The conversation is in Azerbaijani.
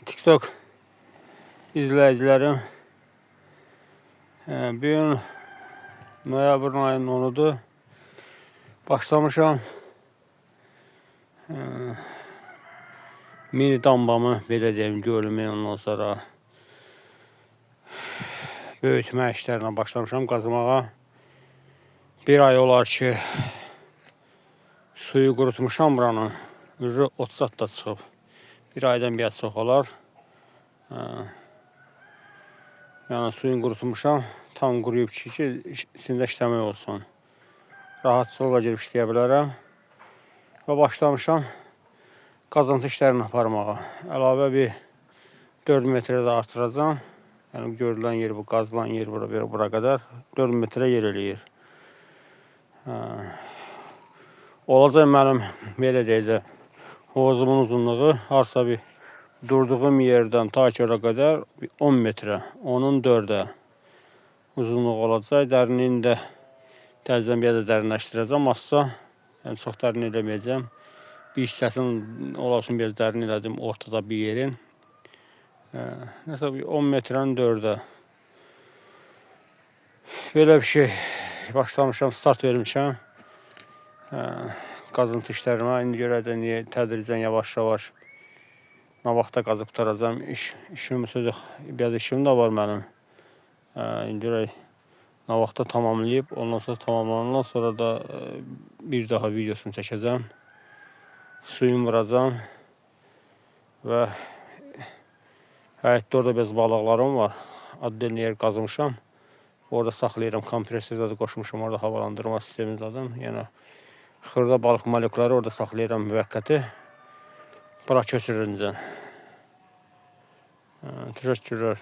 TikTok izləyicilərim, bugün noyabrın ayının 10'udur. Başlamışam mini dambamı, belə deyim, gölümü, ondan sonra böyütmə işlərinə başlamışam, qazımağa. Bir ay olar ki, suyu qurutmuşam buranın, ot zat da çıxıb. Bir aydan biraz çox olar. Yəni suyun qurutmuşam, tam quruyub ki, içində işləmək olsun. Rahatçılıqla girib işləyə bilərəm. Və başlamışam qazıntı işlərini aparmağa. Əlavə bir 4 metrə də artıracam. Yəni görülən yer, bu qazılan yer bura qədər 4 metrə yer eləyir. Olacaq mənim, belə deyəcək, hovuzumun uzunluğu harsa bir durduğum yerdən ta ki ora qədər 10 metrə, onun 4'ə uzunluq olacaq. Dərinliyini də dərzdən bir də dərinləşdirəcəm. Azsa, yəni çox dərin eləməyəcəm. Bir hissəsini olasın biraz dərin elədim, ortada bir yerin. Nəsə 10 metrənin 4'ə. Belə bir şey başlamışam, start vermişəm. Qazıntı işlərimə. İndi görəcək niyə tədricən yavaş-yavaş nə vaxta qazıb qutaracam. İşim da var mənim. İndi nə vaxta tamamlayıb, ondan sonra tamamlanandan sonra da bir daha videosunu çəkəcəm. Suyunu vuracam və həyətdə orada biraz balıqlarım var. Adden yer qazmışam. Orada saxlayıram, kompresorda da qoşmuşam, orada havalandırma sistemi zadım. Yəni xırda balıq molekülləri orada saxlayıram müvəqqəti. Bura köçürüncə. Teşekkürler.